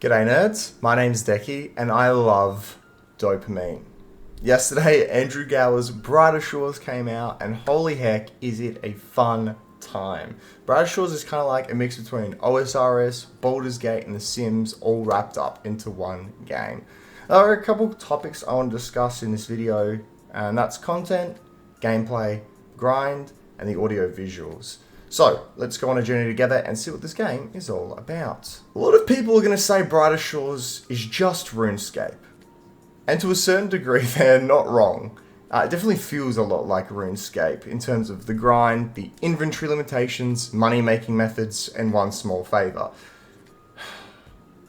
G'day nerds, my name's Decky and I love dopamine. Yesterday, Andrew Gower's Brighter Shores came out and holy heck is it a fun time. Brighter Shores is kind of like a mix between OSRS, Baldur's Gate and The Sims all wrapped up into one game. There are a couple topics I want to discuss in this video and that's content, gameplay, grind and the audio visuals. So, let's go on a journey together and see what this game is all about. A lot of people are going to say Brighter Shores is just RuneScape. And to a certain degree, they're not wrong. It definitely feels a lot like RuneScape in terms of the grind, the inventory limitations, money-making methods, and one small favor.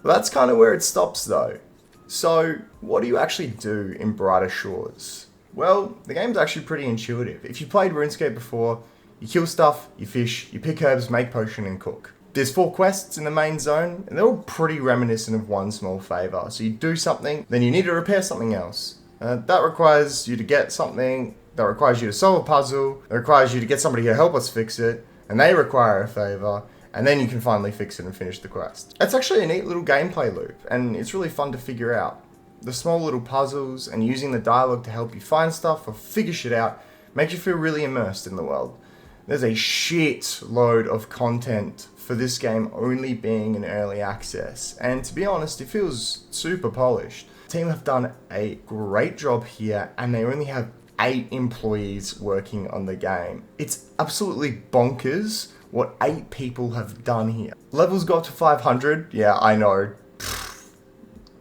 That's kind of where it stops though. So, what do you actually do in Brighter Shores? Well, the game's actually pretty intuitive. If you played RuneScape before, you kill stuff, you fish, you pick herbs, make potion, and cook. There's 4 quests in the main zone, and they're all pretty reminiscent of one small favor. So you do something, then you need to repair something else. That requires you to get something, that requires you to solve a puzzle, that requires you to get somebody to help us fix it, and they require a favor, and then you can finally fix it and finish the quest. It's actually a neat little gameplay loop, and it's really fun to figure out. The small little puzzles and using the dialogue to help you find stuff or figure shit out makes you feel really immersed in the world. There's a shit load of content for this game only being in early access, and to be honest, it feels super polished. The team have done a great job here, and they only have 8 employees working on the game. It's absolutely bonkers what 8 people have done here. Levels go up to 500, yeah, I know.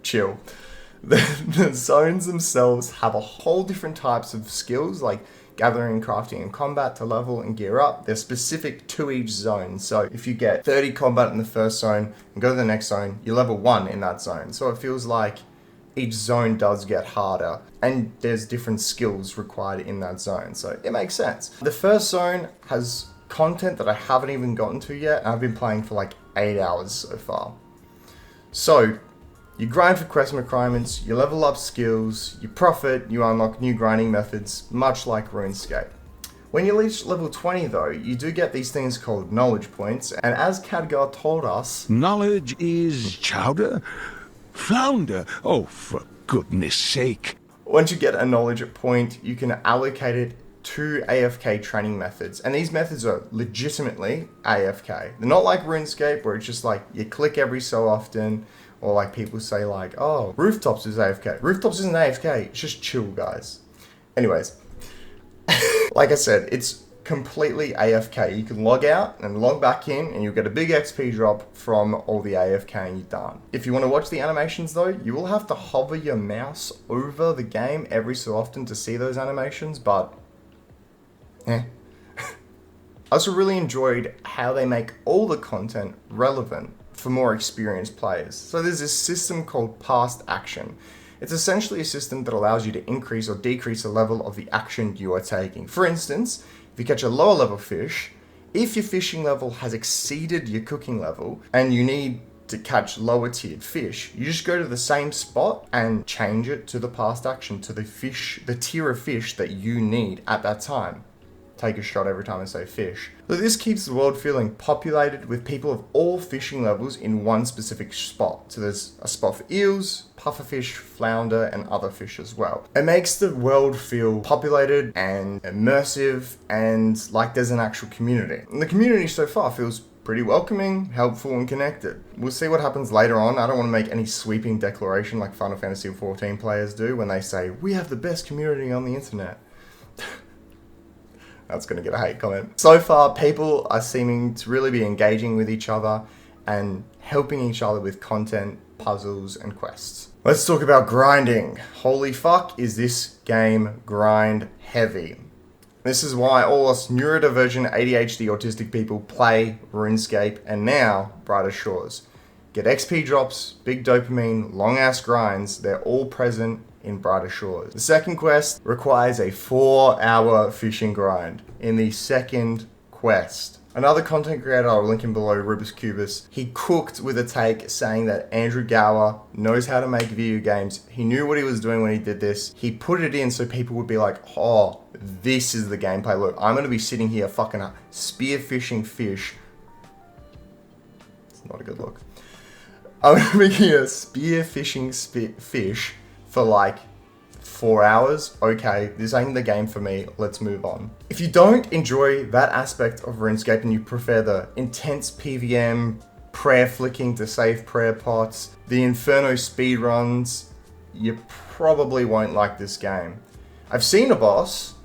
Chill. The zones themselves have a whole different types of skills, like gathering, crafting, and combat to level and gear up. They're specific to each zone. So if you get 30 combat in the first zone and go to the next zone, you level 1 in that zone. So it feels like each zone does get harder and there's different skills required in that zone. So it makes sense. The first zone has content that I haven't even gotten to yet. And I've been playing for like 8 hours so far. So you grind for quest requirements, you level up skills, you profit, you unlock new grinding methods, much like RuneScape. When you reach level 20 though, you do get these things called knowledge points, and as Khadgar told us, knowledge is chowder? Flounder? Oh, for goodness sake. Once you get a knowledge point, you can allocate it to AFK training methods, and these methods are legitimately AFK. They're not like RuneScape where it's just like you click every so often, or like people say like, oh, Rooftops is AFK. Rooftops isn't AFK, it's just chill, guys. Anyways, like I said, it's completely AFK. You can log out and log back in and you'll get a big XP drop from all the AFK you've done. If you want to watch the animations though, you will have to hover your mouse over the game every so often to see those animations, but I also really enjoyed how they make all the content relevant for more experienced players. So there's this system called past action. It's essentially a system that allows you to increase or decrease the level of the action you are taking. For instance, if you catch a lower level fish, if your fishing level has exceeded your cooking level and you need to catch lower tiered fish, you just go to the same spot and change it to the past action, to the tier of fish that you need at that time. Take a shot every time I say fish. So this keeps the world feeling populated with people of all fishing levels in one specific spot. So there's a spot for eels, pufferfish, flounder, and other fish as well. It makes the world feel populated and immersive and like there's an actual community. And the community so far feels pretty welcoming, helpful, and connected. We'll see what happens later on. I don't want to make any sweeping declaration like Final Fantasy XIV players do when they say, we have the best community on the internet. That's going to get a hate comment. So far, people are seeming to really be engaging with each other and helping each other with content, puzzles, and quests. Let's talk about grinding. Holy fuck, is this game grind heavy. This is why all us neurodivergent, ADHD, autistic people play RuneScape and now Brighter Shores. Get XP drops, big dopamine, long ass grinds, they're all present in Brighter Shores. The second quest requires a 4-hour fishing grind in the second quest. Another content creator, I'll link him below, Rubus Cubus, he cooked with a take saying that Andrew Gower knows how to make video games. He knew what he was doing when he did this. He put it in so people would be like, oh, this is the gameplay. Look, I'm going to be sitting here fucking spearfishing fish. It's not a good look. I'm making a spear fishing fish for like 4 hours. Okay, this ain't the game for me. Let's move on. If you don't enjoy that aspect of RuneScape and you prefer the intense PVM, prayer flicking to save prayer pots, the Inferno speedruns, you probably won't like this game. I've seen a boss.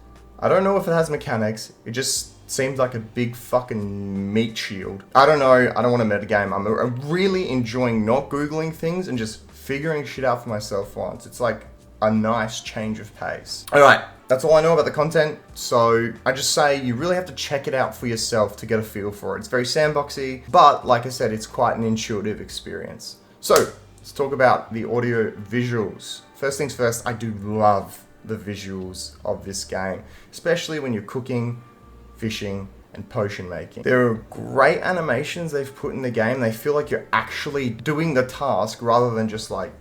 I don't know if it has mechanics. It just seems like a big fucking meat shield. I don't know. I don't want to metagame. I'm really enjoying not Googling things and just figuring shit out for myself once. It's like a nice change of pace. Alright, that's all I know about the content. So I just say you really have to check it out for yourself to get a feel for it. It's very sandboxy, but like I said, it's quite an intuitive experience. So let's talk about the audio visuals. First things first, I do love the visuals of this game, especially when you're cooking, fishing, and potion making. There are great animations they've put in the game. They feel like you're actually doing the task rather than just like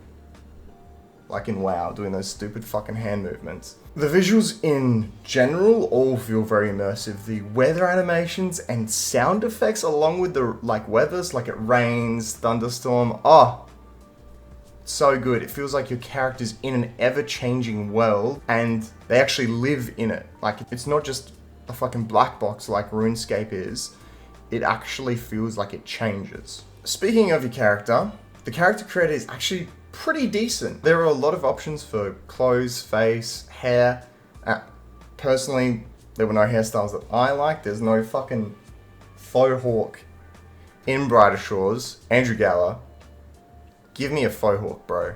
in WoW, doing those stupid fucking hand movements. The visuals in general all feel very immersive. The weather animations and sound effects along with the weathers, like it rains, thunderstorm, so good. It feels like your character's in an ever-changing world and they actually live in it. Like, it's not just a fucking black box like RuneScape is. It actually feels like it changes. Speaking of your character, the character creator is actually pretty decent. There are a lot of options for clothes, face, hair. Personally, there were no hairstyles that I like. There's no fucking faux hawk in Brighter Shores. Andrew Galler, give me a faux hawk, bro.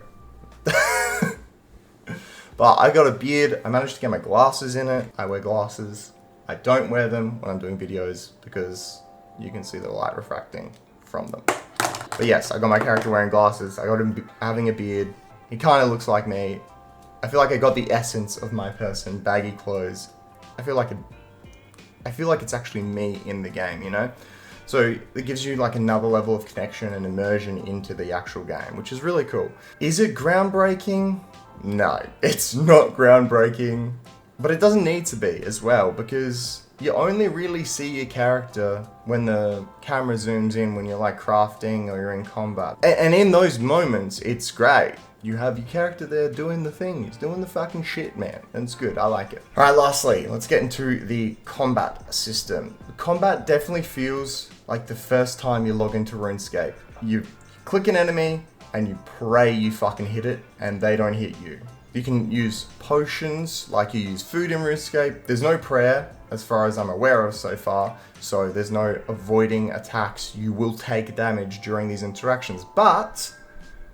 But I got a beard. I managed to get my glasses in it. I wear glasses. I don't wear them when I'm doing videos because you can see the light refracting from them. But yes, I got my character wearing glasses. I got him having a beard. He kind of looks like me. I feel like I got the essence of my person. Baggy clothes. I feel like it's actually me in the game, you know? So it gives you like another level of connection and immersion into the actual game, which is really cool. Is it groundbreaking? No, it's not groundbreaking. But it doesn't need to be as well, because you only really see your character when the camera zooms in, when you're like crafting or you're in combat. And in those moments, it's great. You have your character there doing the thing. He's doing the fucking shit, man. And it's good. I like it. Alright, lastly, let's get into the combat system. Combat definitely feels like the first time you log into RuneScape. You click an enemy and you pray you fucking hit it and they don't hit you. You can use potions like you use food in RuneScape. There's no prayer, as far as I'm aware of so far, so there's no avoiding attacks. You will take damage during these interactions, but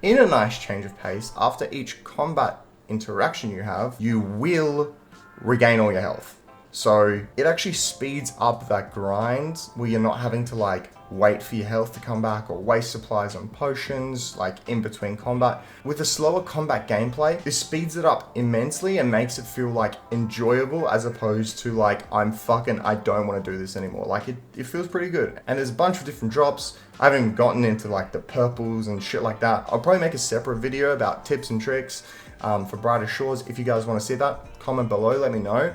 in a nice change of pace, after each combat interaction you have, you will regain all your health. So it actually speeds up that grind where you're not having to like wait for your health to come back or waste supplies on potions like in between combat. With a slower combat gameplay, this speeds it up immensely and makes it feel like enjoyable as opposed to like I don't want to do this anymore. Like it feels pretty good. And there's a bunch of different drops. I haven't even gotten into like the purples and shit like that. I'll probably make a separate video about tips and tricks for Brighter Shores. If you guys want to see that, comment below, let me know.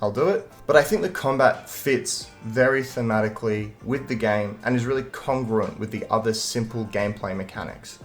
I'll do it. But I think the combat fits very thematically with the game and is really congruent with the other simple gameplay mechanics.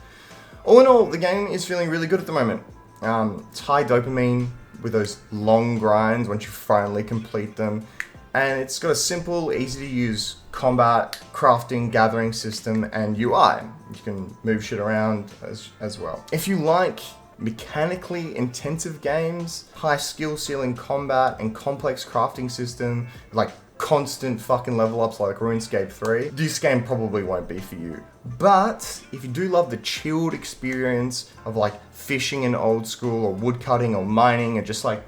All in all, the game is feeling really good at the moment. It's high dopamine with those long grinds once you finally complete them. And it's got a simple, easy to use combat, crafting, gathering system, and UI. You can move shit around as well. If you like mechanically intensive games, high skill ceiling combat, and complex crafting system, like constant fucking level ups like RuneScape 3, this game probably won't be for you. But if you do love the chilled experience of like fishing in old school or woodcutting or mining and just like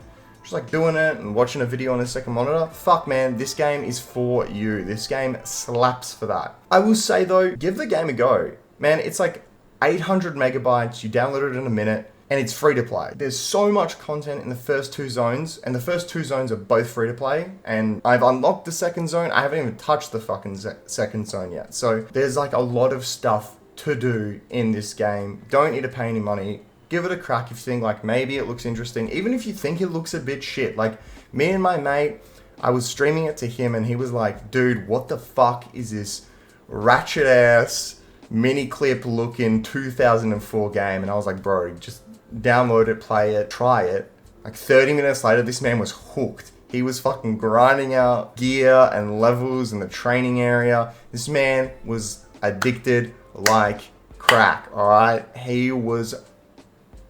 doing it and watching a video on a second monitor, fuck man, this game is for you. This game slaps for that. I will say though, give the game a go. Man, it's like 800 megabytes, you download it in a minute, and it's free to play. There's so much content in the first two zones, and the first two zones are both free to play, and I've unlocked the second zone. I haven't even touched the fucking second zone yet. So there's like a lot of stuff to do in this game. Don't need to pay any money. Give it a crack if you think like maybe it looks interesting. Even if you think it looks a bit shit. Like me and my mate, I was streaming it to him and he was like, dude, what the fuck is this ratchet ass mini clip looking 2004 game, and I was like, bro, just download it, play it, try it. Like 30 minutes later, this man was hooked. He was fucking grinding out gear and levels in the training area. This man was addicted like crack, alright? He was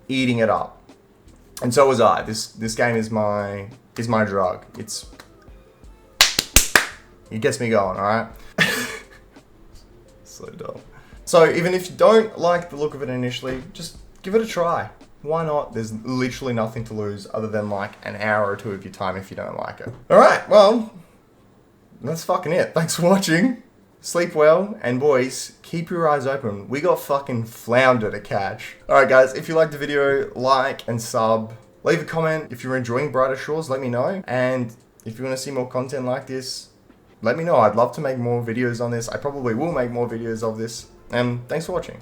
eating it up. And so was I. This game is my drug. It gets me going, alright? So dumb. So even if you don't like the look of it initially, just give it a try. Why not? There's literally nothing to lose other than like an hour or two of your time if you don't like it. Alright, well, that's fucking it. Thanks for watching. Sleep well, and boys, keep your eyes open. We got fucking flounder to catch. Alright guys, if you liked the video, like and sub. Leave a comment. If you're enjoying Brighter Shores, let me know. And if you want to see more content like this, let me know. I'd love to make more videos on this. I probably will make more videos of this. And thanks for watching.